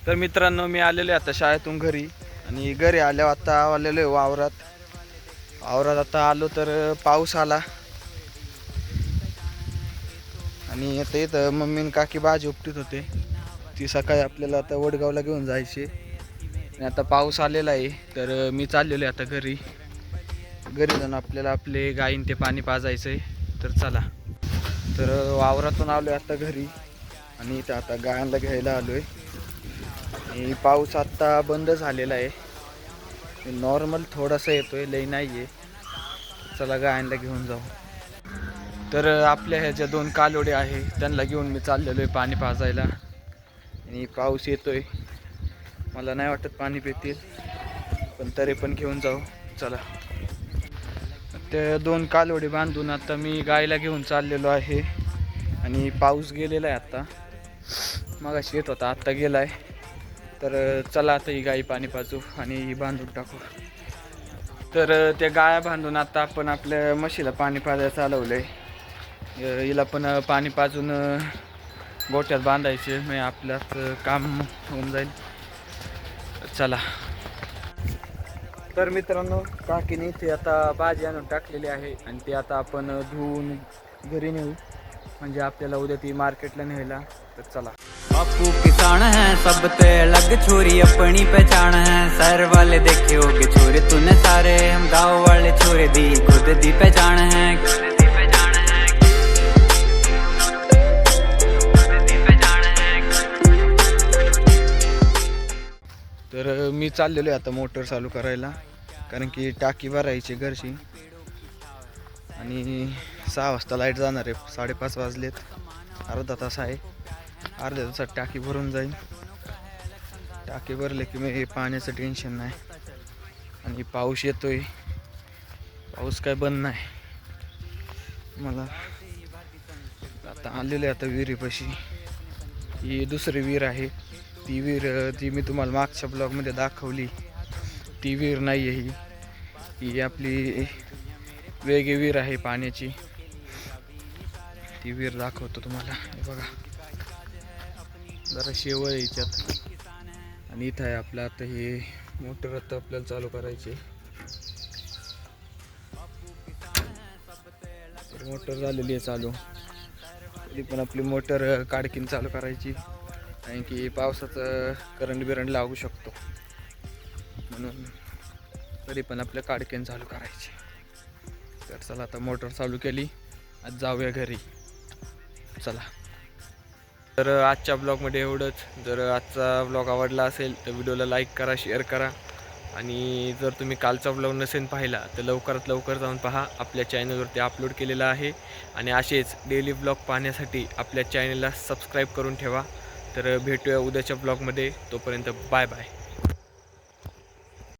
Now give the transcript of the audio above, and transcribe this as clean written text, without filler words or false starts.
तर मित्रांनो, मी आलेलो आहे आता शाळेतून घरी आणि घरी आल्यावर आता आलेलो आहे वावरात आता आलो तर पाऊस आला आणि आता इथं मम्मी आणि काकी भाजी उपटीत होते. ती सकाळी आपल्याला आता वडगावला घेऊन जायची आणि आता पाऊस आलेला आहे तर मी चाललेलो आहे आता घरी जाऊन आपल्याला आपले गायीन ते पाणी पाजायचं आहे. तर चला, तर वावरातून आलो आहे आता घरी आणि इथं आता गायांना घ्यायला आलो आहे आणि पाऊस आत्ता बंद झालेला आहे. नॉर्मल थोडासा येतोय, लई नाही आहे. चला गायांना घेऊन जाऊ. तर आपल्या ह्या ज्या 2 कालोडे आहे त्यांना घेऊन मी चाललेलो आहे पाणी पाजायला आणि पाऊस येतोय. मला नाही वाटत पाणी पितील, पण तरी पण घेऊन जाऊ. चला, ते 2 कालोडे बांधून आता मी गायला घेऊन चाललेलो आहे आणि पाऊस गेलेला आहे. आता मगाशी येत होता, आत्ता गेला आहे. तर चला आता ही गाई पाणी पाजू आणि ही बांधून टाकू. तर त्या गाया बांधून आता आपण आपल्या म्हशीला पाणी पाजायला चालवलं आहे. हिला पण पाणी पाजून गोठ्यात बांधायचे, म्हणजे आपल्याच काम होऊन जाईल. चला, तर मित्रांनो, काकीने इथे आता भाजी आणून टाकलेली आहे आणि ती आता आपण धुवून घरी नेऊ, म्हणजे आपल्याला उद्या ती मार्केटला न्यायला. तर चला. बापू किसान है सब ते अलग छोरी अपनी पहचान है शहर वाले देखे होगे छोरे तूने सारे हम गाँव वाले छोरे दी खुद दी पहचान है। तर मी चाललेलो आहे आता मोटर चालू करायला, कारण की टाकी भरायची घरची आणि 6 वाजता लाईट जाणार आहे. 5:30 वाजलेत, अर्धा तास आहे. अर्ध्या तासात टाकी भरून जाईल. टाकी भरले की मग हे पाण्याचं टेन्शन नाही. आणि पाऊस येतोय, पाऊस काय बंद नाही. मला आता आलेले आता विहिरीपाशी. ही दुसरी विहीर आहे. ती विहीर ती मी तुम्हाला मागच्या ब्लॉगमध्ये दाखवली. ती विहीर नाही आहे ही आपली वेगळी विहीर आहे पाण्याची. ती विहीर दाखवतो तुम्हाला. हे बघा, जरा शेवळ याच्यात. आणि इथं आहे आपलं आता हे मोटर आता आपल्याला चालू करायचे. मोटर झालेली आहे चालू. तरी पण आपली मोटर काडकीन चालू करायची, कारण की पावसाचं करंट लागू शकतो, म्हणून तरी पण आपल्या काडकीन चालू करायची. तर चला, आता मोटर चालू केली, आज जाऊया घरी. चला, तर आजच्या ब्लॉगमध्ये एवढंच. जर आजचा ब्लॉग आवडला असेल तर व्हिडिओला लाईक करा, शेअर करा. आणि जर तुम्ही कालचा ब्लॉग नसेल पाहिला तर लवकरात लवकर जाऊन पहा. आपल्या चॅनलवरती अपलोड केलेला आहे आणि असेच डेली ब्लॉग पाहण्यासाठी आपल्या चॅनलला सबस्क्राईब करून ठेवा. तर भेटूया उद्याच्या ब्लॉगमध्ये. तोपर्यंत बाय बाय.